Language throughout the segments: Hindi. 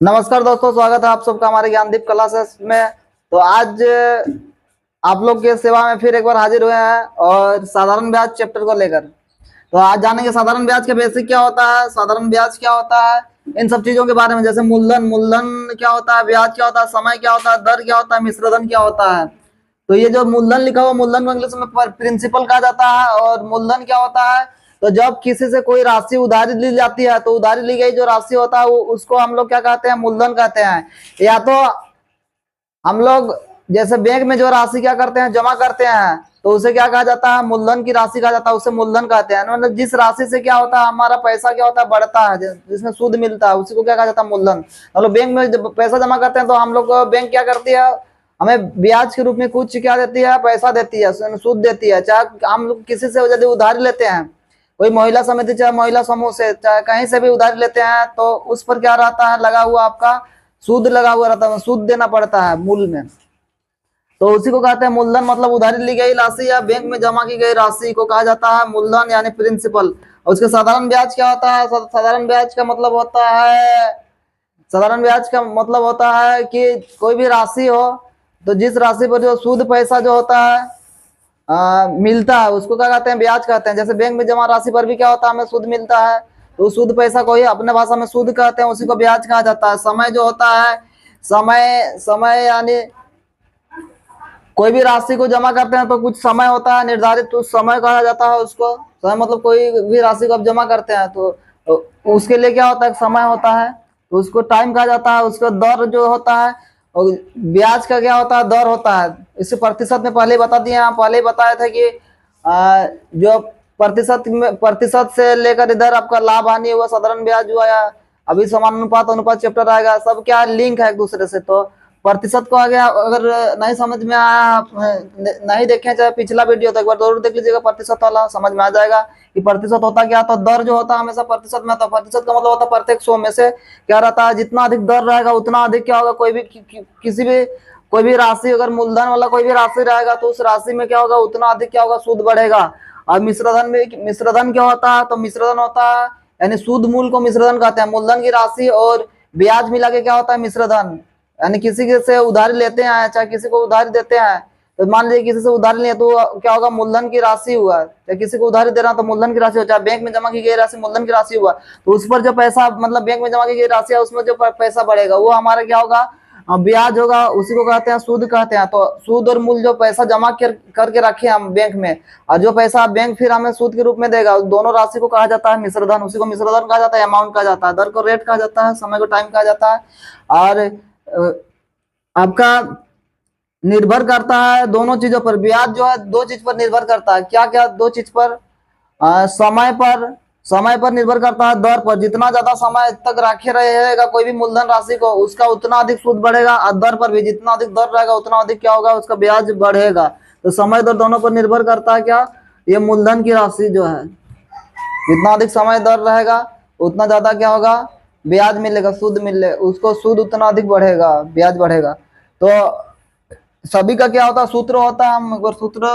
नमस्कार दोस्तों, स्वागत है आप सबका हमारे ज्ञानदीप क्लासेस में। तो आज आप लोग के सेवा में फिर एक बार हाजिर हुए हैं और साधारण ब्याज चैप्टर को लेकर। तो आज जानेंगे साधारण ब्याज का बेसिक क्या होता है, साधारण ब्याज क्या होता है, इन सब चीजों के बारे में। जैसे मूलधन मूलधन क्या होता है, ब्याज क्या होता है, समय क्या होता है, दर क्या होता है, मिश्रधन क्या होता है। तो ये जो मूलधन लिखा हुआ, मूलधन को इंग्लिश में प्रिंसिपल कहा जाता है। और मूलधन क्या होता है, तो जब किसी से कोई राशि उधारी ली जाती है तो उधारी ली गई जो राशि होता है उसको हम लोग क्या कहते हैं, मूलधन कहते हैं। या तो हम लोग जैसे बैंक में जो राशि क्या करते हैं, जमा करते हैं, तो उसे क्या कहा जाता है, मूलधन की राशि कहा जाता है, उसे मूलधन कहते हैं। मतलब जिस राशि से क्या होता है, हमारा पैसा क्या होता है, बढ़ता है, जिसमें सूद मिलता है, उसी को क्या कहा जाता है, मूलधन। हम लोग बैंक में जब पैसा जमा करते हैं तो हम लोग बैंक क्या करती है, हमें ब्याज के रूप में कुछ क्या देती है, पैसा देती है, सूद देती है। चाहे हम लोग किसी से यदि उधारी लेते हैं, कोई महिला समिति चाहे महिला समूह से, चाहे कहीं से भी उधारी लेते हैं, तो उस पर क्या रहता है, लगा हुआ आपका सूद लगा हुआ रहता है, सूद देना पड़ता है मूल में। तो उसी को कहते हैं मूलधन। मतलब उधारी ली गई राशि या बैंक में जमा की गई राशि को कहा जाता है मूलधन यानी प्रिंसिपल। और उसके साधारण ब्याज क्या होता है, साधारण ब्याज का मतलब होता है, साधारण ब्याज का मतलब होता है कि कोई भी राशि हो तो जिस राशि पर जो सूद पैसा जो होता है मिलता है, उसको क्या कहते हैं, ब्याज कहते हैं। जैसे बैंक में जमा राशि पर भी क्या होता है, हमें सूद मिलता है, तो उस सूद पैसा को ही अपने भाषा में सूद कहते हैं, उसी को ब्याज कहा जाता है। समय जो होता है, समय समय यानी कोई भी राशि को जमा करते हैं तो कुछ समय होता है निर्धारित, तो समय कहा जाता है उसको। समय मतलब कोई भी राशि को आप जमा करते हैं तो उसके लिए क्या होता है, समय होता है, तो उसको टाइम कहा जाता है। उसका दर जो होता है, और ब्याज का क्या होता है, दर होता है। इसे प्रतिशत में पहले ही बता दिए, हम पहले ही बताए थे कि जो प्रतिशत से लेकर इधर आपका लाभ हानि हुआ, साधारण ब्याज हुआ, या अभी समानुपात अनुपात चैप्टर आएगा, सब क्या लिंक है एक दूसरे से। तो प्रतिशत को आगे अगर नहीं समझ में आया, आप नहीं देखें चाहे पिछला वीडियो तो एक बार जरूर देख लीजिएगा, प्रतिशत वाला समझ में आ जाएगा कि प्रतिशत होता क्या। तो दर जो होता है हमेशा प्रतिशत में, तो प्रतिशत का मतलब होता है प्रत्येक 100 में से क्या रहता है, जितना अधिक दर रहेगा उतना अधिक क्या होगा, कोई भी किसी भी कोई भी राशि, अगर मूलधन वाला कोई भी राशि रहेगा तो उस राशि में क्या होगा, उतना अधिक क्या होगा, सूद बढ़ेगा। और मिश्रधन में, मिश्रधन क्या होता है, तो मिश्रधन होता है यानी सूद मूल को मिश्रधन कहते हैं। मूलधन की राशि और ब्याज मिला के क्या होता है, मिश्रधन। यानी किसी से उधारी लेते हैं चाहे किसी को उधारी देते हैं, तो मान लीजिए किसी से उधारी लिए तो क्या होगा, मूलधन की राशि हुआ। चाहे किसी को उधारी दे रहा तो मूलधन की राशि हो, चाहे बैंक में जमा की गई राशि मूलधन की राशि हुआ, तो उस पर जो पैसा, मतलब बैंक में जमा की गई राशि है उसमें जो पैसा बढ़ेगा वो हमारा क्या होगा, ब्याज होगा। उसी को कहते हैं सूद कहते हैं। तो सूद और मूल जो पैसा जमा करके रखे हम बैंक में, और जो पैसा बैंक फिर हमें सूद के रूप में देगा, दोनों राशि को कहा जाता है मिश्रधन। उसी को मिश्रधन कहा जाता है, अमाउंट कहा जाता है, दर को रेट कहा जाता है, समय को टाइम कहा जाता है। और आपका निर्भर करता है दोनों चीजों पर। ब्याज जो है दो चीज पर निर्भर करता है, क्या क्या, दो चीज पर, समय पर, समय पर निर्भर करता है, दर पर। जितना ज्यादा समय तक रखे रहेगा कोई भी मूलधन राशि को, उसका उतना अधिक सूद बढ़ेगा। और दर पर भी जितना अधिक दर रहेगा उतना अधिक क्या होगा, उसका ब्याज बढ़ेगा। तो समय दर दोनों पर निर्भर करता है क्या, ये मूलधन की राशि जो है, जितना अधिक समय दर रहेगा उतना ज्यादा क्या होगा, ब्याज मिलेगा, सूद मिले, उसको सूद उतना अधिक बढ़ेगा, ब्याज बढ़ेगा। तो सभी का क्या होता है, सूत्र होता है। हम एक बार सूत्र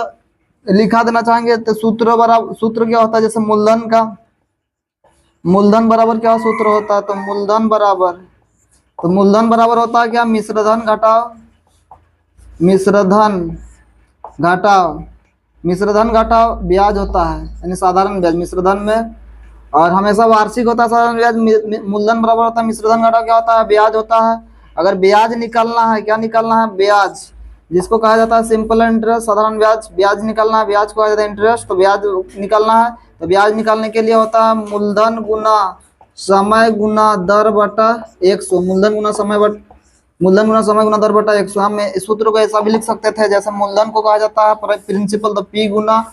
लिखा देना चाहेंगे। तो सूत्र बराबर, सूत्र क्या होता है, जैसे मूलधन का, मूलधन बराबर क्या सूत्र होता है, तो मूलधन बराबर, तो मूलधन बराबर होता है क्या, मिश्रधन घटाओ, मिश्रधन घटाओ, मिश्रधन घटाओ ब्याज होता है, यानी साधारण ब्याज मिश्रधन में। और हमेशा वार्षिक होता है साधारण ब्याज। मूलधन बराबर होता है मिश्रधन घटाओ क्या होता है, ब्याज होता है। अगर ब्याज निकालना है, क्या निकालना है, ब्याज, जिसको कहा जाता है सिंपल इंटरेस्ट, साधारण ब्याज, ब्याज निकालना है, ब्याज को कहा जाता है इंटरेस्ट। तो ब्याज निकालना है, तो ब्याज निकालने के लिए होता है मूलधन गुना समय गुना दर बटा 100। मूलधन गुना समय बट मूलधन गुना समय गुना दर बटा 100। हम इस सूत्र को ऐसा भी लिख सकते थे, जैसे मूलधन को कहा जाता है प्रिंसिपल, तो पी गुना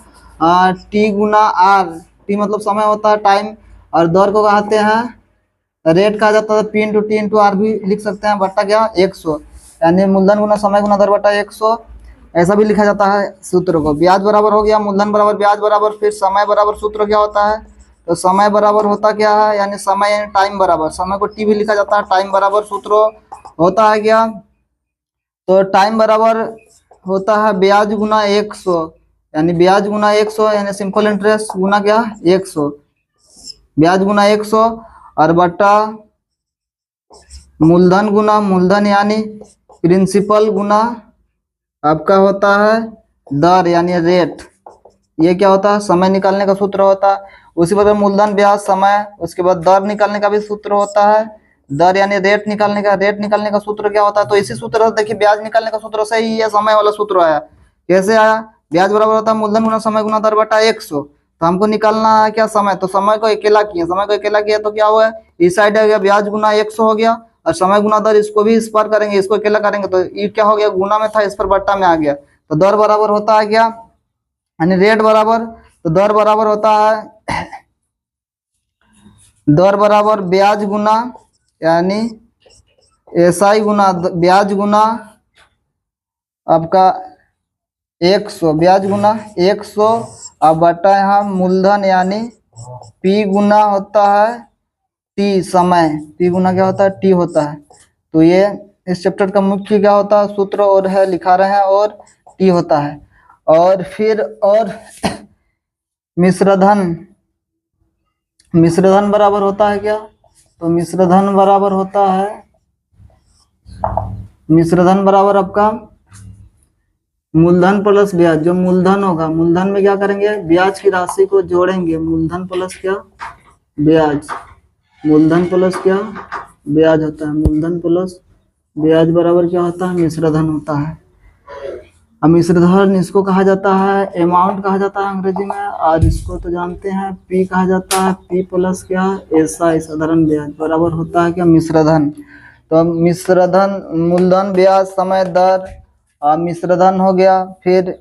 टी गुना आर। टी मतलब समय होता है, टाइम। और दर को कहते हैं रेट, कहा जाता है p into t into r भी लिख सकते हैं, बट्टा क्या 100। यानी मूलधन गुना समय गुना दर बटा 100, ऐसा भी लिखा जाता है सूत्र को। ब्याज बराबर हो गया मूलधन बराबर ब्याज बराबर, फिर समय बराबर सूत्र क्या होता है, तो समय बराबर होता क्या है, यानी समय यानी टाइम बराबर, समय को टी भी लिखा जाता है, टाइम बराबर सूत्र होता है क्या, तो टाइम बराबर होता है ब्याज गुना 100, यानी ब्याज गुना 100 यानी सिंपल इंटरेस्ट गुना क्या 100, ब्याज गुना 100 और बट्टा मूलधन गुना मूलधन यानी प्रिंसिपल गुना आपका होता है दर यानी रेट। ये क्या होता है, समय निकालने का सूत्र होता है। उसी प्रकार मूलधन ब्याज समय, उसके बाद दर निकालने का भी सूत्र होता है, दर यानी रेट निकालने का। रेट निकालने का सूत्र क्या होता है, तो इसी सूत्र से देखिए ब्याज निकालने का सूत्र से ही ये समय वाला सूत्र आया। कैसे आया, ब्याज बराबर होता है मूलधन गुना समय गुना दर बटा 100। तो हमको निकालना है क्या समय, तो समय को अकेला किया, समय को अकेला किया तो क्या हुआ, इस साइड आ गया ब्याज गुना 100 हो गया, और समय गुना दर इसको भी इस पर करेंगे, इसको अकेला करेंगे तो ये क्या हो गया, गुना में था इस पर बट्टा में आ गया। तो दर बराबर होता है क्या, यानी रेट बराबर, तो दर बराबर होता है दर बराबर ब्याज गुना यानी एसआई गुना ब्याज गुना आपका 100, ब्याज गुना 100 अब बटा यहाँ मूलधन यानी पी गुना होता है टी समय, पी गुना क्या होता है टी होता है। तो ये इस चैप्टर का मुख्य क्या होता है सूत्र और है लिखा रहे हैं, और टी होता है। और फिर और मिश्रधन, मिश्रधन बराबर होता है क्या, तो मिश्रधन बराबर होता है, मिश्रधन बराबर आपका मूलधन प्लस ब्याज। जो मूलधन होगा, मूलधन में क्या करेंगे, ब्याज की राशि को जोड़ेंगे, मूलधन प्लस क्या ब्याज, मूलधन प्लस क्या ब्याज होता है, मूलधन प्लस ब्याज बराबर क्या होता है मिश्रधन होता है। अब मिश्रधन इसको कहा जाता है अमाउंट कहा जाता है अंग्रेजी में, और इसको तो जानते हैं पी कहा जाता है, पी प्लस क्या एसआई साधारण ब्याज बराबर होता है क्या मिश्रधन। तो अब मिश्रधन मूलधन ब्याज समय दर मिश्रधन हो गया। फिर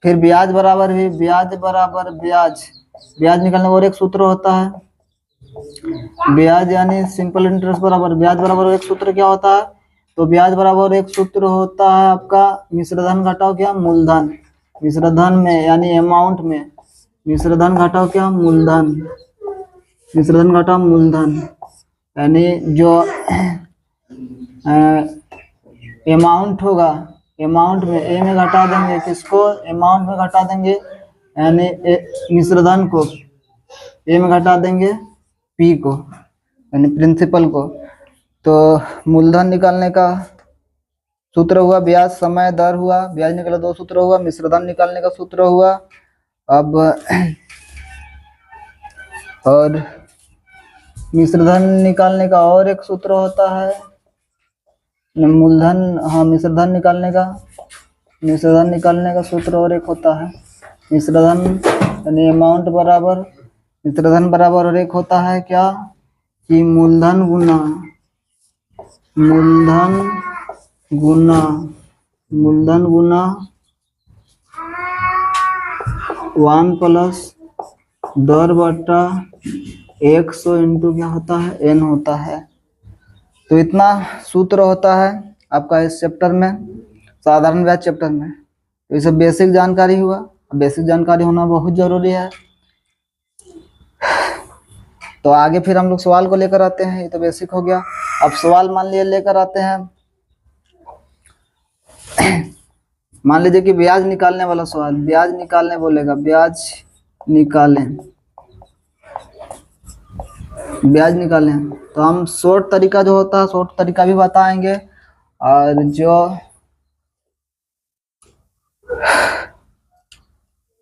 ब्याज बराबर भी, ब्याज बराबर ब्याज, ब्याज निकालने और एक सूत्र होता है ब्याज यानी सिंपल इंटरेस्ट बराबर ब्याज बराबर एक सूत्र क्या होता है, तो ब्याज बराबर एक सूत्र होता है आपका मिश्रधन घटाओ क्या मूलधन, मिश्रधन में यानी अमाउंट में मिश्रधन घटाओ क्या मूलधन, मिश्रधन घटाओ मूलधन यानी जो अमाउंट होगा, अमाउंट में ए में घटा देंगे किसको, अमाउंट में घटा देंगे यानी मिश्रधन को, ए में घटा देंगे पी को यानी प्रिंसिपल को। तो मूलधन निकालने का सूत्र हुआ ब्याज समय दर हुआ, ब्याज निकाला दो सूत्र हुआ, मिश्रधन निकालने का सूत्र हुआ। अब और मिश्रधन निकालने का और एक सूत्र होता है मूलधन, हाँ मिश्रधन निकालने का सूत्र और एक होता है मिश्रधन यानी अमाउंट बराबर, मिश्रधन बराबर और एक होता है क्या कि मूलधन गुना 1 प्लस दर बटा 100 इंटू क्या होता है एन होता है। तो इतना सूत्र होता है आपका इस चैप्टर में, साधारण ब्याज चैप्टर में। तो ये सब बेसिक जानकारी हुआ, बेसिक जानकारी होना बहुत जरूरी है। तो आगे फिर हम लोग सवाल को लेकर आते हैं, ये तो बेसिक हो गया। अब सवाल मान लीजिए लेकर आते हैं, मान लीजिए कि ब्याज निकालने वाला सवाल, ब्याज निकालने बोलेगा, ब्याज निकालें, ब्याज निकालें। तो हम शॉर्ट तरीका जो होता है शॉर्ट तरीका भी बताएंगे, और जो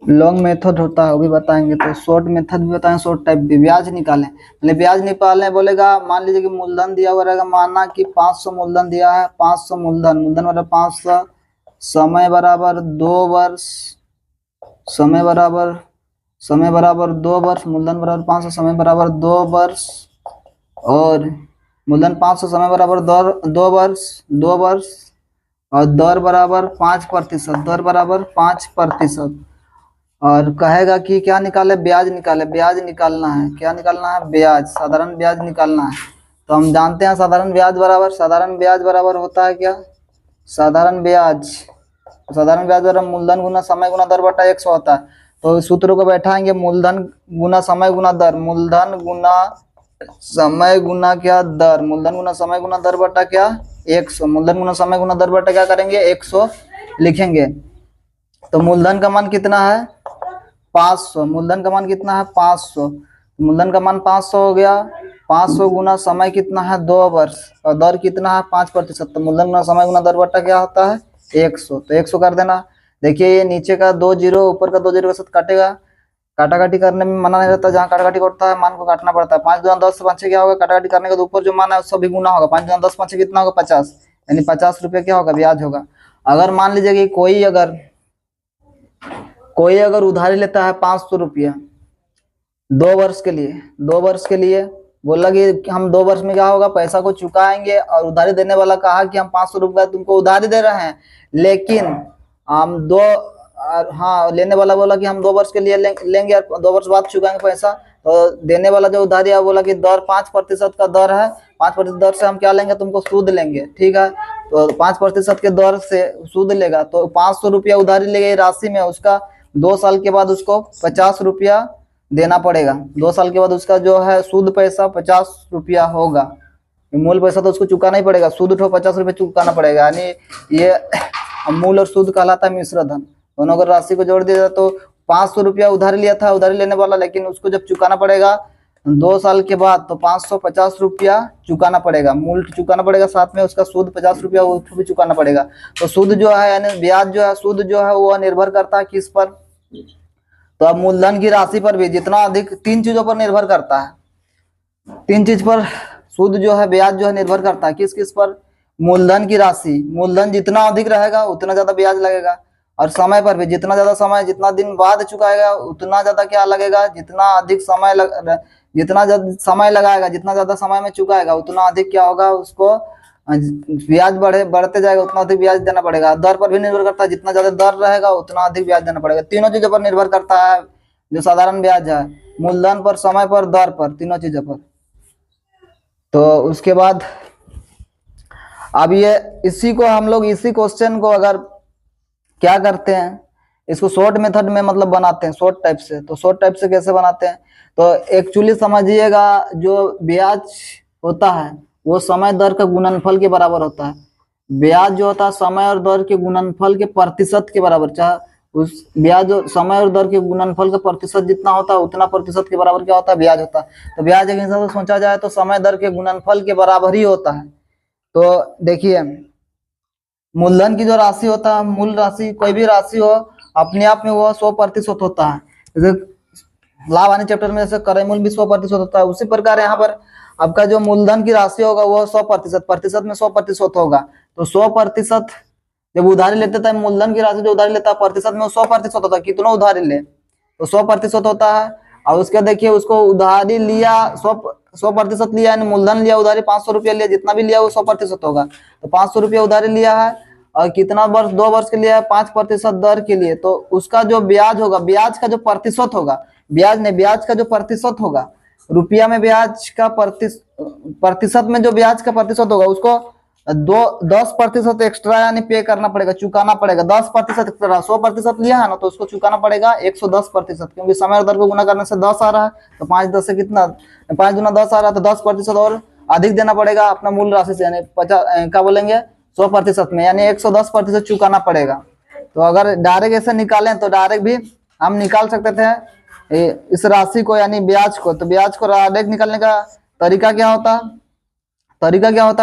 लॉन्ग मेथड होता है वो भी बताएंगे। तो शॉर्ट मेथड भी बताएंगे, शॉर्ट टाइप भी। ब्याज निकालें, मतलब ब्याज निकालने बोलेगा, मान लीजिए कि मूलधन दिया हुआ रहेगा, माना कि 500 मूलधन दिया है, 500 मूलधन, मूलधन बराबर 500, समय बराबर 2 वर्ष, समय बराबर 2 वर्ष, मूलधन बराबर 500 समय बराबर 2 वर्ष, और मूलधन 500 समय बराबर 2 वर्ष, और दर बराबर 5%, दर बराबर 5%। और कहेगा कि क्या निकाले, ब्याज निकाले, ब्याज निकालना है, क्या निकालना है ब्याज, साधारण ब्याज निकालना है। तो हम जानते हैं साधारण ब्याज बराबर होता है क्या साधारण ब्याज बराबर मूलधन गुना समय गुना दर बटा 100 होता है। तो सूत्रों को बैठाएंगे, मूलधन गुना समय गुना दर, मूलधन गुना समय गुना क्या दर, मूलधन गुना समय गुना दर बटा क्या 100, मूलधन गुना समय गुना दर बटा क्या करेंगे 100 लिखेंगे। तो मूलधन का मान कितना है 500, मूलधन का मान कितना है 500, मूलधन का मान 500 हो गया, 500 गुना समय कितना है 2 वर्ष, और दर कितना है 5%। तो मूलधन गुना समय गुना दर बट्टा क्या होता है 100। तो 100 कर देना। देखिए ये नीचे का 2 जीरो ऊपर का 2 जीरो के साथ काटेगा, काटाकाटी करने में मना नहीं रहता, जहाँ काटाकाटी करता है मान को काटना पड़ता है। 5 दूना 10 से 5 क्या होगा, काटाकाटी करने के बाद ऊपर जो मान है उससे भी गुना होगा। 5 दूना 10 5 कितना होगा 50, यानी 50 रुपये क्या होगा ब्याज होगा। अगर मान लीजिए कि कोई अगर उधारी लेता है 500 रुपया 2 वर्ष के लिए, 2 वर्ष के लिए बोला कि हम 2 वर्ष में क्या होगा पैसा को चुकाएंगे, और उधारी देने वाला कहा कि हम 500 रुपया तुमको उधारी दे रहे हैं, लेकिन हम हाँ लेने वाला बोला कि हम 2 वर्ष के लिए लेंगे और 2 वर्ष बाद चुकाएंगे पैसा। तो देने वाला जो उधारी है बोला कि दर 5% का दर है, 5% दर से हम क्या लेंगे तुमको सूद लेंगे, ठीक है। तो 5% के दर से सूद लेगा, तो 500 रुपया उधारी लेगा राशि में, उसका 2 साल के बाद उसको 50 रुपया देना पड़ेगा। 2 साल के बाद उसका जो है सूद पैसा 50 रुपया होगा। मूल पैसा तो उसको चुकाना ही पड़ेगा, सूद उठो 50 रुपये चुकाना पड़ेगा, यानी ये मूल और सूद कहलाता है मिश्र धन। दोनों अगर राशि को जोड़ दिया जाए तो 500 रुपया उधारी लिया था उधारी लेने वाला, लेकिन उसको जब चुकाना पड़ेगा 2 साल के बाद तो 550 रुपया चुकाना पड़ेगा, मूल चुकाना पड़ेगा, साथ में उसका सूद 50 रुपया वो भी चुकाना पड़ेगा। तो सूद जो है यानी ब्याज जो है सूद जो है वो निर्भर करता है किस पर, तो अब मूलधन की राशि पर भी जितना अधिक 3 चीजों पर निर्भर करता है, 3 चीज पर सूद जो है ब्याज जो है निर्भर करता है। किस किस पर, मूलधन की राशि, मूलधन जितना अधिक रहेगा उतना ज्यादा ब्याज लगेगा, और समय पर भी जितना ज्यादा समय जितना दिन बाद चुकाएगा उतना ज्यादा क्या लगेगा, जितना अधिक समय जितना ज्यादा समय लगाएगा जितना ज्यादा समय में चुकाएगा उतना अधिक क्या होगा उसको ब्याज बढ़ते जाएगा, उतना अधिक ब्याज देना पड़ेगा। दर पर भी निर्भर करता है, जितना ज्यादा दर रहेगा उतना अधिक ब्याज देना पड़ेगा। तीनों चीजों पर निर्भर करता है जो साधारण ब्याज है, मूलधन पर, समय पर, दर पर, तीनों चीजों पर। तो उसके बाद अब ये इसी को हम लोग इसी क्वेश्चन को अगर क्या करते हैं, इसको शॉर्ट मेथड में मतलब बनाते हैं शॉर्ट टाइप से। तो शॉर्ट टाइप से कैसे बनाते हैं, तो एक्चुअली समझिएगा जो ब्याज होता है वो समय दर का गुणनफल के बराबर होता है। ब्याज जो होता है समय और दर के गुणनफल के प्रतिशत के बराबर, चाहे उस ब्याज समय और दर के गुणनफल का प्रतिशत जितना होता है उतना प्रतिशत के बराबर क्या होता है ब्याज होता है। तो ब्याज एक हिसाब से सोचा जाए तो समय दर के गुणनफल के बराबर ही होता है। तो देखिए मूलधन की जो राशि होता है, मूल राशि कोई भी राशि हो अपने आप में वह 100% होता है। जैसे लाभ हानि चैप्टर में जैसे क्रय मूल्य भी 100% होता है, उसी प्रकार यहाँ पर आपका जो मूलधन की राशि होगा वह 100%, प्रतिशत में 100% होगा। तो 100% जब उधारी लेते थे, मूलधन की राशि जो उधारी लेता है प्रतिशत में 100% होता है, कितना उधारी ले तो 100% होता है। और उसके देखिए उसको उधारी लिया 100% लिया, यानी मूलधन लिया उधारी 500 रुपया लिया, जितना भी लिया वो 100% होगा। तो 500 रुपया उधारी लिया है और कितना वर्ष 2 वर्ष के लिए है 5% दर के लिए, तो उसका जो ब्याज होगा, ब्याज का जो प्रतिशत होगा, ब्याज नहीं ब्याज का जो प्रतिशत होगा, रुपया में ब्याज का प्रतिशत में जो ब्याज का प्रतिशत होगा उसको 10% एक्स्ट्रा यानी पे करना पड़ेगा, चुकाना पड़ेगा 10% एक्स्ट्रा। 100% लिया है ना तो उसको चुकाना पड़ेगा 110%, क्योंकि समय और दर को गुना करने से 10 आ रहा है, तो 5 10 से कितना 5 गुना 10 आ रहा है, तो 10% और अधिक देना पड़ेगा अपना मूल राशि से, यानी 50 क्या बोलेंगे 100% में, यानी 110% चुकाना पड़ेगा। तो अगर डायरेक्ट ऐसे निकालें तो डायरेक्ट भी हम निकाल सकते थे इस राशि को यानी ब्याज को। तो ब्याज को डायरेक्ट निकालने का तरीका क्या होता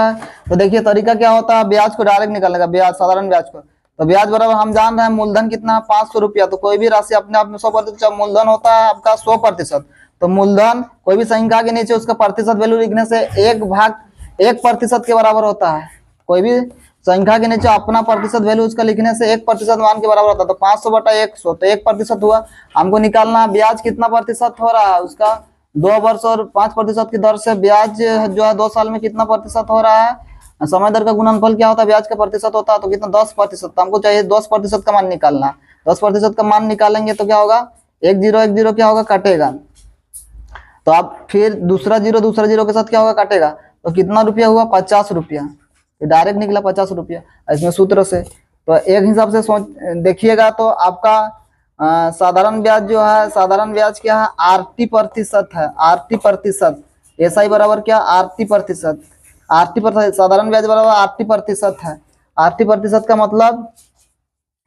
है, तो देखिए तरीका क्या होता है ब्याज को डायरेक्ट निकालने का, ब्याज साधारण ब्याज को। तो ब्याज बराबर हम जान रहे हैं मूलधन कितना है 500 रुपया, तो कोई भी राशि अपने आप में 100%, मूलधन होता है आपका 100%, तो मूलधन कोई भी संख्या के नीचे उसका प्रतिशत वैल्यू लिखने से 1% के बराबर होता है। कोई भी संख्या के नीचे अपना प्रतिशत वैल्यू उसका लिखने से 1% मान के बराबर होता है। तो 500 बटा 100 तो 1% हुआ। हमको निकालना ब्याज कितना प्रतिशत हो रहा है उसका, 2 वर्ष और 5% की दर से ब्याज जो है 2 साल में कितना प्रतिशत हो रहा है। समय दर का गुणनफल क्या होता है ब्याज का प्रतिशत होता है, तो कितना 10%, तो हमको चाहिए 10% का मान निकालना। 10% का मान निकालेंगे तो क्या होगा 1 0 क्या होगा कटेगा, तो अब फिर दूसरा जीरो के साथ क्या होगा काटेगा, तो कितना रुपया हुआ 50 रुपया, डायरेक्ट निकला 50 रुपया इसमें सूत्र से। तो एक हिसाब से सोच देखिएगा तो आपका साधारण ब्याज जो है, साधारण ब्याज क्या है RT% है, RT%, SI बराबर क्या RT%, साधारण ब्याज बराबर RT% है। RT% का मतलब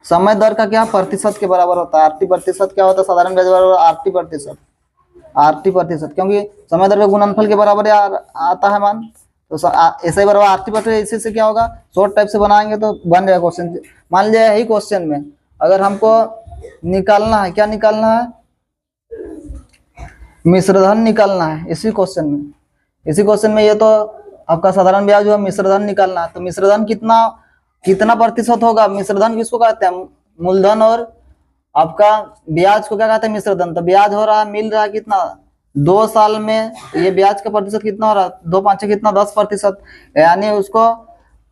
समय दर का क्या प्रतिशत के बराबर होता है, RT% क्या होता है साधारण ब्याज बराबर RT%। RT प्रतिशत, क्योंकि समय दर का गुणनफल के बराबर आता है मान, तो SI बराबर RT प्रतिशत। इसी से क्या होगा, शॉर्ट टाइप से बनाएंगे तो बन जाएगा क्वेश्चन। मान लिया यही क्वेश्चन में अगर हमको निकालना है, क्या निकालना है, मिश्रधन निकालना है। इसी क्वेश्चन में ये तो आपका साधारण ब्याज हुआ, मिश्रधन निकालना है। तो मिश्रधन कितना प्रतिशत होगा, मिश्रधन किसको कहते हैं, मूलधन और आपका ब्याज को क्या कहते हैं, मिश्रधन। तो ब्याज हो रहा है, मिल रहा है कितना, 2 साल में ये ब्याज का प्रतिशत कितना हो रहा है, 2 5 कितना 10%, यानी उसको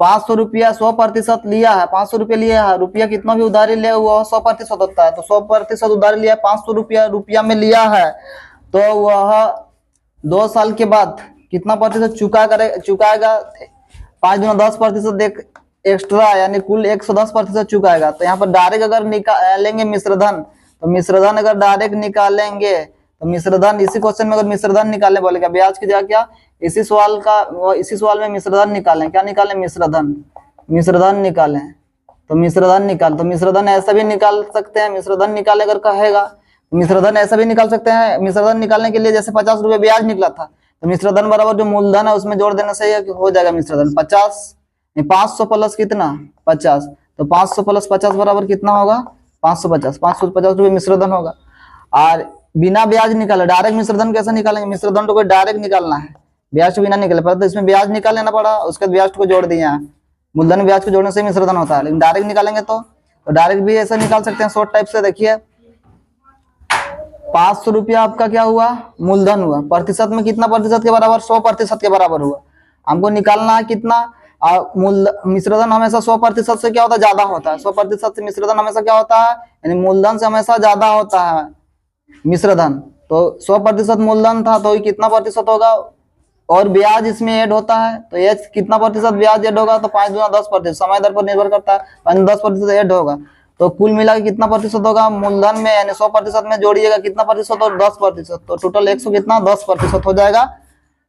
500 रुपया 100% लिया है, 500 रुपया लिया है, रुपया कितना भी उधारी ले वो 100% होता है। तो 100% उधारी लिया, 500 रुपया में लिया है, तो वह 2 साल के बाद कितना प्रतिशत चुकाएगा, 5 गुना 10% एक्स्ट्रा, यानी कुल 110% चुकाएगा। तो यहाँ पर डायरेक्ट अगर निकालेंगे मिश्रधन, तो मिश्रधन अगर डायरेक्ट निकालेंगे तो मिश्रधन, इसी क्वेश्चन में अगर मिश्रधन निकालने बोलेगा, ब्याज की जगह क्या, इसी सवाल में मिश्रधन निकालें, क्या निकालें, मिश्रधन निकालें। तो मिश्रधन ऐसा भी निकाल सकते हैं, मिश्रधन निकाले अगर कहेगा, मिश्रधन ऐसा भी निकाल सकते हैं। मिश्रधन निकालने के लिए जैसे 50 रुपये ब्याज निकला था, तो मिश्रधन बराबर जो मूलधन है उसमें जोड़ देना सही है, हो जाएगा मिश्रधन 500 प्लस कितना 50, तो 500 प्लस 50 बराबर कितना होगा, 550 रुपये मिश्रधन होगा। और बिना ब्याज निकाले डायरेक्ट मिश्रधन कैसे निकालेंगे, मिश्रधन तो कोई डायरेक्ट निकालना है, ब्याज तो बिना निकले, पर तो इसमें ब्याज निकाल लेना पड़ा, उसके बाद ब्याज को जोड़ दिया, मूलधन ब्याज को जोड़ने से मिश्रधन होता है। लेकिन डायरेक्ट निकालेंगे तो डायरेक्ट भी ऐसा निकाल सकते हैं शॉर्ट टाइप से। देखिए 500 रुपया आपका क्या हुआ, मूलधन हुआ, प्रतिशत में कितना प्रतिशत के बराबर, 100% के बराबर हुआ। हमको निकालना है कितना, मिश्रधन हमेशा 100% से क्या होता है, ज्यादा होता है, 100% से मिश्रधन हमेशा क्या होता है, यानी मूलधन से हमेशा ज्यादा होता है मिश्रधन। तो 100% मूलधन था, तो कितना प्रतिशत होगा, और ब्याज इसमें ऐड होता है, तो ये कितना प्रतिशत ब्याज ऐड होगा, तो 5 गुना 10%, समय दर पर निर्भर करता है, 5-10% ऐड होगा। तो कुल मिला के कितना प्रतिशत होगा, मूलधन में यानी 100% में जोड़िएगा कितना प्रतिशत, और 10%, तो टोटल 100 कितना 10% हो जाएगा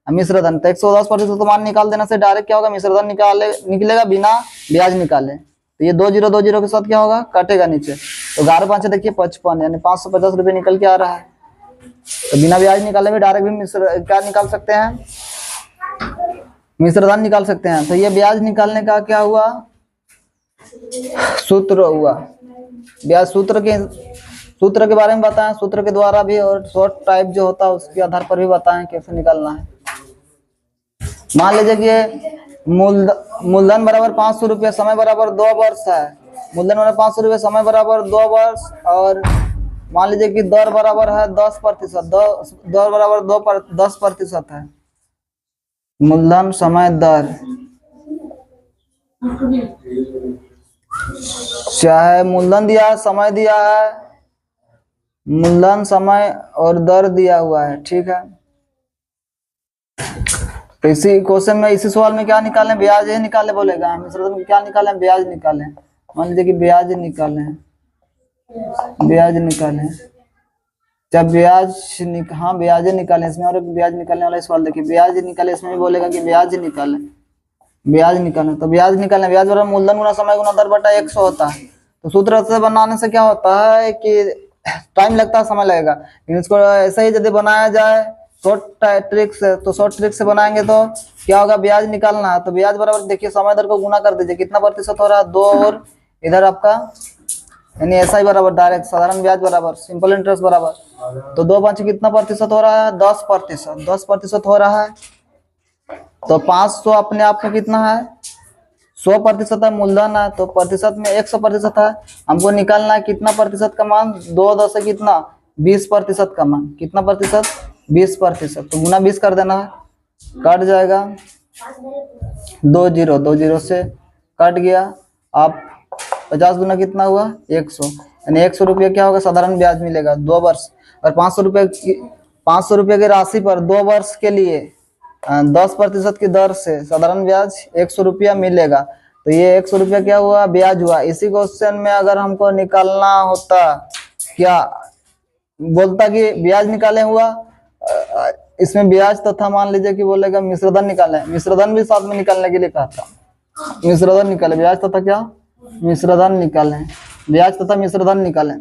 मिश्रधन। तो 110% तो मान निकाल देना से डायरेक्ट क्या होगा, मिश्रधन निकलेगा बिना ब्याज निकाले। तो ये 2 0 के साथ क्या होगा, कटेगा नीचे, तो 11 5 देखिए 55, यानी 550 रुपये निकल के आ रहा है। तो बिना ब्याज निकाले भी डायरेक्ट भी क्या निकाल सकते हैं, मिश्रधन निकाल सकते हैं। तो ये ब्याज निकालने का क्या हुआ, सूत्र हुआ। ब्याज सूत्र के बारे में बताएं, सूत्र के द्वारा भी, और शॉर्ट टाइप जो होता है उसके आधार पर भी बताएं कैसे निकालना है। मान लीजिए कि मूलधन बराबर 500 रुपये, समय बराबर 2 वर्ष है, मूलधन बराबर 500 रुपये, समय बराबर 2 वर्ष, और मान लीजिए कि दर बराबर है 10%, दर बराबर 10% है, मूलधन समय दर, चाहे मूलधन दिया है, समय दिया है, मूलधन समय और दर दिया हुआ है, ठीक है। तो इसी क्वेश्चन में, इसी सवाल में क्या निकालें, ब्याज ही निकाले बोलेगा, मिश्रधन में क्या निकालें, ब्याज निकालें। मान लीजिए कि ब्याज निकालें, जब ब्याज निकालें, इसमें और ब्याज निकालने वाला सवाल देखिए, ब्याज निकाले, इसमें भी बोलेगा कि ब्याज निकालें। तो ब्याज निकालने, ब्याज बराबर मूलधन गुना समय गुना दर बटा 100 होता है। तो सूत्र से बनाने से क्या होता है कि टाइम लगता है, समय लगेगा, लेकिन इसको ऐसा ही यदि बनाया जाए शॉर्ट ट्रिक से, तो शॉर्ट ट्रिक से बनाएंगे तो क्या होगा, ब्याज निकालना है, तो ब्याज बराबर देखिए समय दर को गुना कर दीजिए, कितना प्रतिशत हो रहा है 2, और इधर आपका यानी SI बराबर डायरेक्ट साधारण ब्याज बराबर सिंपल इंटरेस्ट बराबर, तो 2 5 कितना प्रतिशत हो रहा है, 10% हो रहा है। तो 500 अपने आप में कितना है, 100% है, मूलधन है, तो प्रतिशत में 100% है। हमको निकालना है कितना प्रतिशत का मान, 2 10 कितना 20% का मान, कितना प्रतिशत 20%, तो गुना 20 कर देना है, कट जाएगा 2 0 से कट गया। आप 50 गुना कितना हुआ 100, यानी 100 रुपये क्या होगा, साधारण ब्याज मिलेगा 2 वर्ष, और 500 रुपये की राशि पर 2 वर्ष के लिए 10% की दर से साधारण ब्याज 100 रुपया मिलेगा। तो ये 100 रुपया क्या हुआ, ब्याज हुआ। इसी क्वेश्चन में अगर हमको निकालना होता, क्या बोलता कि ब्याज निकाले हुआ, इसमें ब्याज तथा मान लीजिए कि बोलेगा मिश्रधन निकाले, मिश्रधन भी साथ में निकालने के लिए कहा था, मिश्रधन निकाले, ब्याज तथा क्या, मिश्रधन निकालें, ब्याज तथा मिश्रधन निकालें।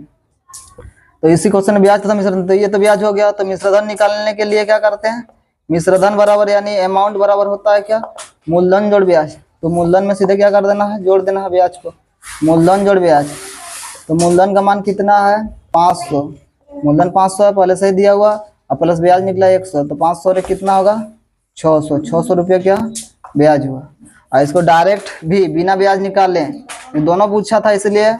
तो इसी क्वेश्चन में ब्याज तथा मिश्रधन, तो ये तो ब्याज हो गया। तो मिश्रधन निकालने के लिए क्या करते हैं, मिश्रधन बराबर यानी अमाउंट बराबर होता है क्या, मूलधन जोड़ ब्याज। तो मूलधन में सीधे क्या कर देना है, जोड़ देना है ब्याज को, मूलधन जोड़ ब्याज। तो मूलधन का मान कितना है 500, मूलधन 500 है पहले से ही दिया हुआ, और प्लस ब्याज निकला 100, तो 500 रे कितना होगा 600, 600 रुपये क्या ब्याज हुआ। और इसको डायरेक्ट भी बिना ब्याज निकाले, दोनों पूछा था इसलिए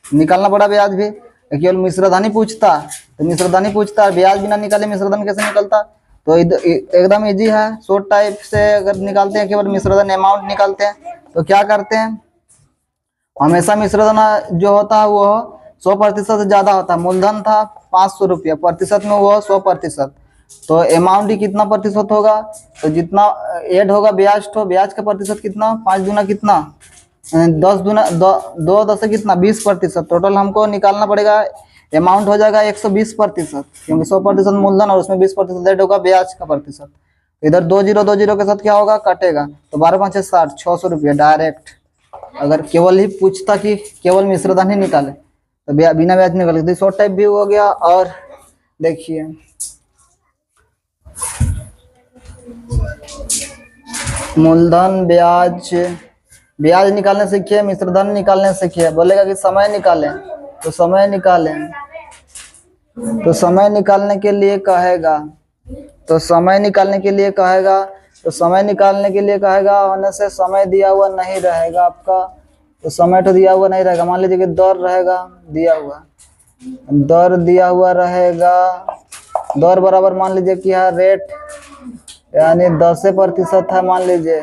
निकालना पड़ा ब्याज भी, केवल मिश्रधन ही पूछता तो मिश्रधन ही पूछता, ब्याज बिना निकाले मिश्रधन कैसे निकलता। तो एकदम इजी है, शॉर्ट टाइप से अगर निकालते हैं केवल मिश्रधन अमाउंट निकालते हैं तो क्या करते हैं, हमेशा मिश्रधन जो होता है वो 100% से ज्यादा होता है। मूलधन था 500 रुपया, प्रतिशत में वो 100%, तो अमाउंट ही कितना प्रतिशत होगा, तो जितना ऐड होगा ब्याज, तो ब्याज का प्रतिशत कितना 5 दूना कितना 10 दूना 2 10 कितना 20%, टोटल हमको निकालना पड़ेगा, अमाउंट हो जाएगा 120%, क्योंकि 100% मूलधन और उसमें 20% ऐड होगा ब्याज का प्रतिशत। इधर 20 के साथ क्या होगा कटेगा, तो 12 5 60, 600 रुपया डायरेक्ट। अगर केवल ही पूछता कि केवल मिश्रधन ही निकाले तो बिना ब्याज निकाले, तो शॉर्ट टाइप भी हो गया। और देखिए मूलधन ब्याज, ब्याज निकालने सीखिए, मिश्रधन निकालने सीखिए। बोलेगा कि समय निकालें तो समय निकालें, तो समय निकालने के लिए कहेगा, तो समय निकालने के लिए कहेगा, तो समय निकालने के लिए कहेगा होने से समय दिया हुआ नहीं रहेगा आपका, तो समय तो दिया हुआ नहीं रहेगा। मान लीजिए कि दर रहेगा दिया हुआ, दर दिया हुआ रहेगा, दर बराबर मान लीजिए कि है रेट यानी 10% है मान लीजिए,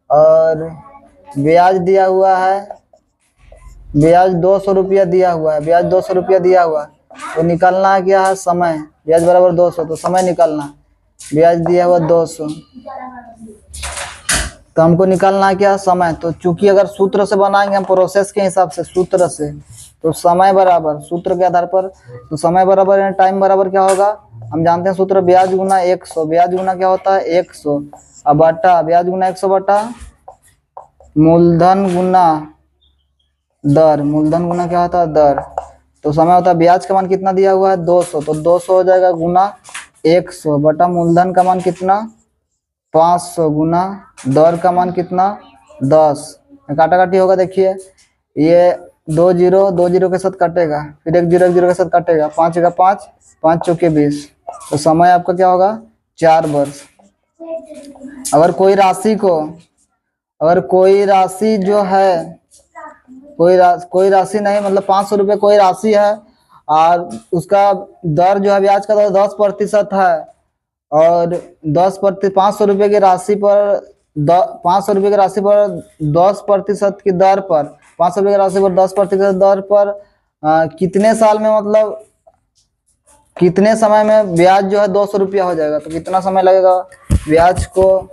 और ब्याज दिया हुआ है, ब्याज 200 रुपया दिया हुआ है, ब्याज 200 रुपया दिया हुआ है, तो निकालना है क्या है समय, ब्याज बराबर 200, तो समय निकालना, ब्याज दिया हुआ 200, तो हमको निकालना है क्या समय। तो चूंकि अगर सूत्र से बनाएंगे हम प्रोसेस के हिसाब से सूत्र से, तो समय बराबर सूत्र के आधार पर, तो समय बराबर टाइम बराबर क्या होगा, हम जानते हैं सूत्र ब्याज गुना 100, ब्याज गुना क्या होता है 100, अब बटा ब्याज गुना 100 बटा मूलधन गुना दर, मूलधन गुना क्या होता है दर। तो समय होता है ब्याज का मान कितना दिया हुआ है 200, तो 200 हो जाएगा गुना 100 बटा मूलधन का मान कितना 500 गुना दर का मान कितना 10, काटा काटी होगा। देखिए ये 2 0 के साथ कटेगा, फिर 1 0 के साथ कटेगा, 5 का 5, 5 चौके 20, तो समय आपका क्या होगा 4 वर्ष। अगर कोई राशि को, अगर कोई राशि जो है, कोई राशि नहीं मतलब 500 रुपये कोई राशि है और उसका दर जो है ब्याज का दर 10% है, और 10% 500 रुपये की राशि पर 500 रुपये की राशि पर 10% की दर पर, 500 रुपये की राशि पर 10% दर पर कितने साल में मतलब कितने समय में ब्याज जो है 200 रुपया हो जाएगा, तो कितना समय लगेगा ब्याज को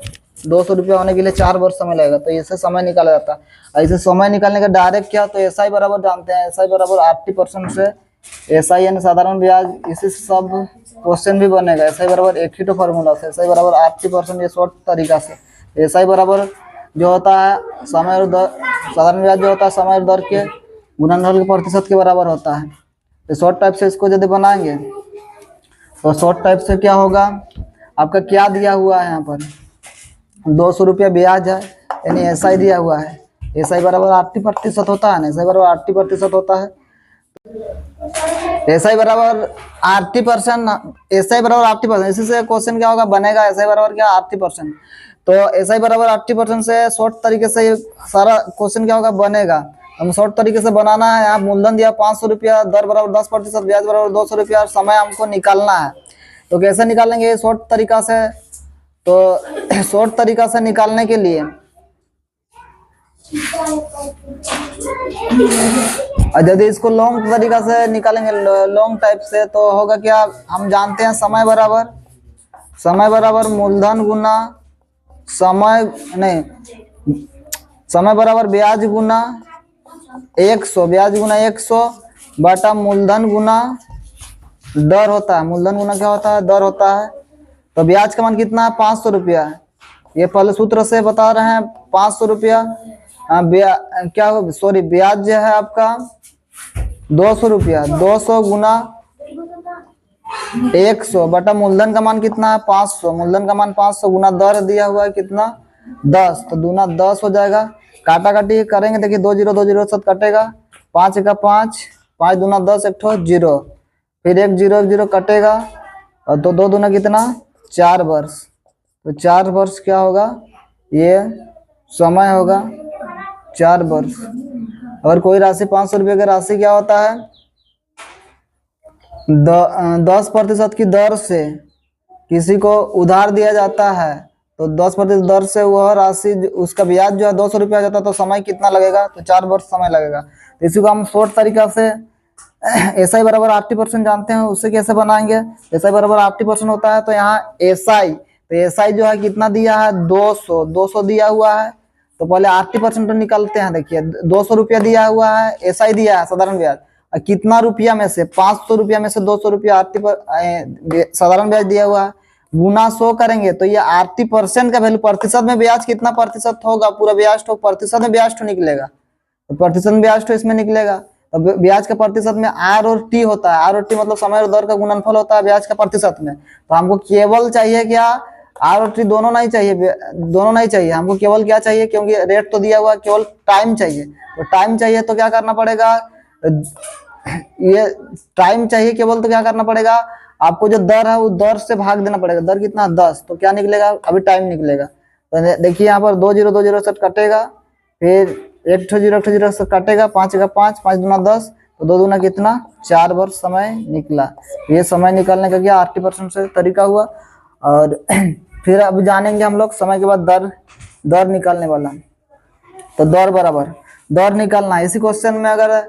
200 रुपया होने के लिए 4 वर्ष समय लगेगा। तो ऐसे समय निकाला जाता है। ऐसे समय निकालने का डायरेक्ट क्या, तो एसआई बराबर जानते हैं, एसआई बराबर 80% से, एसआई यानी साधारण ब्याज, इसी से सब क्वेश्चन भी बनेगा। एसआई बराबर एक ही तो फार्मूला से, एसआई बराबर 80%, ये शॉर्ट तरीका से। एसआई बराबर जो होता है समय और दर, साधारण ब्याज जो होता है समय और दर के गुणनफल के प्रतिशत के बराबर होता है। तो शॉर्ट टाइप से इसको यदि बनाएंगे तो शॉर्ट टाइप से क्या होगा, आपका क्या दिया हुआ है यहाँ पर 200 रुपया ब्याज है, यानी एसआई दिया हुआ है, एसआई बराबर 80% होता है ना, एसआई बराबर 80% होता है, एसआई बराबर 80%, एसआई बराबर 80%, इसी से क्वेश्चन क्या होगा बनेगा, एसआई बराबर क्या 80%। तो एसआई बराबर 80% से शॉर्ट तरीके से सारा क्वेश्चन क्या होगा बनेगा। हम शॉर्ट तरीके से बनाना है, यहाँ मूलधन दिया 500 रुपया, दर बराबर 10%, ब्याज बराबर 200 रुपया और समय हमको निकालना है। तो कैसे निकालेंगे शॉर्ट तरीका से, तो शॉर्ट तरीका से निकालने के लिए यदि इसको लॉन्ग तरीका से निकालेंगे, लॉन्ग टाइप से, तो होगा क्या, हम जानते हैं समय बराबर मूलधन गुना समय बराबर ब्याज गुना 100, ब्याज गुना 100 बटा मूलधन गुना दर होता है। मूलधन गुना क्या होता है दर होता है। तो ब्याज का मान कितना है 500 रुपया है, ये पहले सूत्र से बता रहे हैं 500 रुपया, क्या सॉरी ब्याज जो है आपका 200 रुपया, 200 गुना 100 बटा मूलधन का मान कितना है 500, मूलधन का मान 500 गुना दर दिया हुआ है कितना 10, तो दूना 10 हो जाएगा। काटा काटी करेंगे, देखिए 2 0 सब कटेगा, 5 का 5, 5 दूना 10, एक ठो 0, फिर 1 0 1 0 कटेगा, और तो 2 दूना कितना 4 वर्ष, तो 4 वर्ष क्या होगा, ये समय होगा 4 वर्ष। और कोई राशि 500 रुपये की राशि क्या होता है 10% की दर से किसी को उधार दिया जाता है, तो 10% दर से वह राशि उसका ब्याज जो है 200 रुपया जाता है, तो समय कितना लगेगा, तो 4 वर्ष समय लगेगा। तो इसी को हम शॉर्ट तरीका से एसआई बराबर 80% जानते हैं, उससे कैसे बनाएंगे, एसआई बराबर 80% होता है, तो यहाँ एसआई, तो एसआई जो है कितना दिया है 200 दिया हुआ है, तो पहले 80% तो निकालते हैं। देखिए 200 रुपया दिया हुआ है, एसआई दिया है साधारण ब्याज, और कितना रुपया में से 500 रुपया में से 200 रुपया साधारण ब्याज दिया हुआ है, गुना 100 करेंगे, तो ये 80% का वैल्यू, प्रतिशत में ब्याज कितना प्रतिशत होगा, पूरा ब्याज तो प्रतिशत में ब्याज तो निकलेगा, तो प्रतिशत में ब्याज तो इसमें निकलेगा। तो ब्याज का प्रतिशत में आर और टी होता है, आर और टी मतलब समय और दर का गुणनफल होता है ब्याज का प्रतिशत में। तो हमको केवल चाहिए क्या, आर और टी दोनों नहीं चाहिए, दोनों नहीं चाहिए, हमको केवल क्या चाहिए, क्योंकि रेट तो दिया हुआ, केवल टाइम चाहिए। तो टाइम चाहिए तो क्या करना पड़ेगा, ये टाइम चाहिए केवल, तो क्या करना पड़ेगा, आपको जो दर है वो दर से भाग देना पड़ेगा, दर कितना 10, तो क्या निकलेगा, अभी टाइम निकलेगा। तो देखिए यहाँ पर 2 0 2 0 से कटेगा, फिर 1 0 से कटेगा, 5 का 5, 5 दूना 10, तो 2 दूना कितना 4 वर्ष समय निकला। ये समय निकालने का क्या 80% से तरीका हुआ। और फिर अब जानेंगे हम लोग समय के बाद दर निकालने वाला। तो दर बराबर दर निकालना है। इसी क्वेश्चन में अगर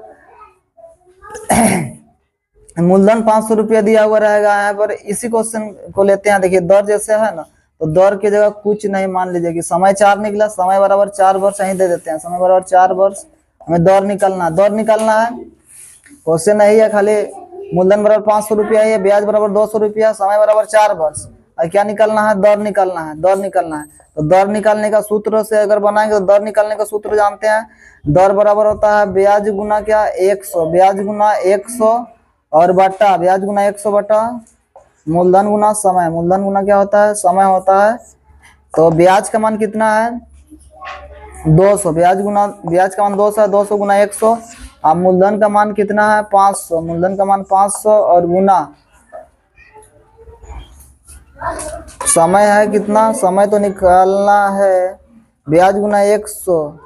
मूलधन 500 रुपया दिया हुआ रहेगा, यहाँ पर इसी क्वेश्चन को लेते हैं। देखिए दर जैसे है ना, तो दर की जगह कुछ नहीं, मान लीजिए कि समय 4 निकला, समय बराबर 4 वर्ष यहीं दे देते हैं, समय बराबर 4 वर्ष, हमें दर निकालना है। क्वेश्चन नहीं है खाली, मूलधन बराबर 500 रुपया है, ब्याज बराबर 200 रुपया, समय बराबर 4 वर्ष, और क्या निकालना है, दर निकालना है। तो दर निकालने का सूत्र से अगर बनाएंगे, तो दर निकालने का सूत्र जानते हैं, दर बराबर होता है ब्याज गुना क्या 100, ब्याज गुना 100 और बटा ब्याज गुना 100 बटा मूलधन गुना समय, मूलधन गुना क्या होता है, समय होता है। तो ब्याज का मान कितना है 200, ब्याज का मान 200 है, 200 गुना 100, अब मूलधन का मान कितना है 500, मूलधन का मान 500 और गुना समय है कितना, समय तो निकालना है ब्याज गुना 100,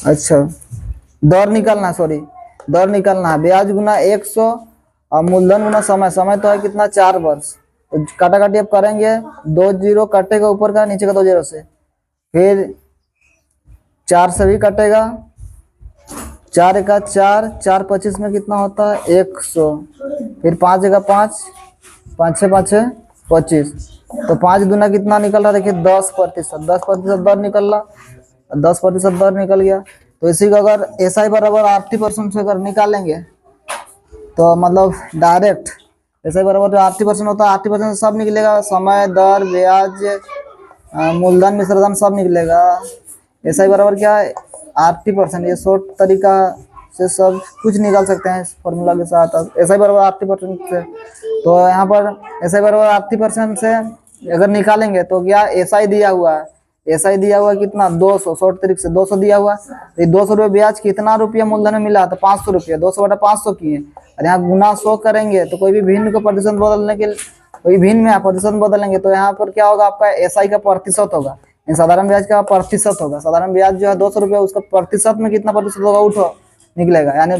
अच्छा दर निकालना है ब्याज गुना 100 और मूलधन गुना समय, समय तो है कितना 4 वर्ष। तो काटा काटी अब करेंगे, 2 0 कटेगा ऊपर का, नीचे का 2 0 से, फिर 4 से भी कटेगा, 4 का 4, 4 25 में कितना होता है 100, फिर 5 का 5, 5 6 5 6 25, तो 5 दूना कितना निकल रहा है, देखिए 10% दर निकल रहा, 10% दर निकल गया। तो इसी को अगर एसआई बराबर 80% से अगर निकालेंगे, तो मतलब डायरेक्ट एसआई बराबर जो 80% होता है, 80% से सब निकलेगा, समय दर ब्याज मूलधन मिश्रधन सब निकलेगा। एसआई बराबर क्या है 80%, ये शॉर्ट तरीका से सब कुछ निकाल सकते हैं इस फॉर्मूला के साथ, एसआई बराबर 80% से। तो यहाँ पर एसआई बराबर 80% से अगर निकालेंगे, तो क्या एसआई दिया हुआ है, एसआई दिया हुआ कितना 200, शॉर्ट तरीके से 200 दिया हुआ, तो 200 रुपये ब्याज कितना रुपया मूलधन में मिला, तो 500 रुपया, 200 बटा 500 किए, और यहाँ गुना 100 करेंगे, तो कोई भी भिन्न को प्रतिशत बदलने के, कोई भिन्न में प्रतिशत बदलेंगे, तो यहाँ पर क्या होगा, आपका एसआई का प्रतिशत होगा, साधारण ब्याज का प्रतिशत होगा। साधारण ब्याज जो है 200 रुपया, उसका प्रतिशत में कितना प्रतिशत होगा, उठो निकलेगा, यानी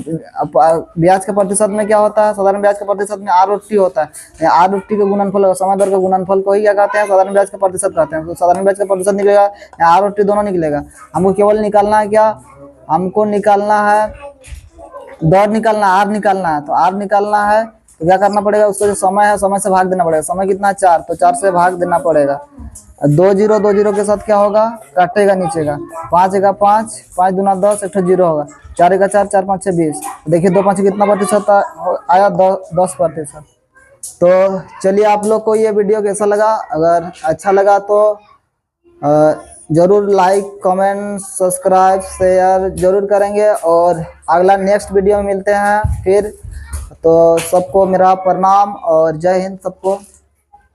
ब्याज का प्रतिशत में क्या होता है, साधारण ब्याज का प्रतिशत में आर और टी होता है, आर और टी का गुणनफल, समय दर का गुणनफल को ही क्या कहते हैं, साधारण ब्याज का प्रतिशत कहते हैं। तो साधारण ब्याज का प्रतिशत निकलेगा, आर और टी दोनों निकलेगा। हमको केवल निकालना है क्या, हमको निकालना है दर निकालना, आर निकालना है। तो आर निकालना है तो क्या करना पड़ेगा, उसका जो समय है समय से भाग देना पड़ेगा, समय कितना 4, तो 4 से भाग देना पड़ेगा। 2 0 के साथ क्या होगा, काटेगा नीचे का, 5 का 5, 5 दूना 10, एक 0 होगा, 4 का 4, 4 5 6 20, देखिए 2 5 कितना प्रतिशत आया 10%। तो चलिए, आप लोग को ये वीडियो कैसा लगा, अगर अच्छा लगा तो जरूर लाइक कमेंट सब्सक्राइब शेयर जरूर करेंगे, और अगला नेक्स्ट वीडियो में मिलते हैं फिर। तो सबको मेरा प्रणाम और जय हिंद सबको।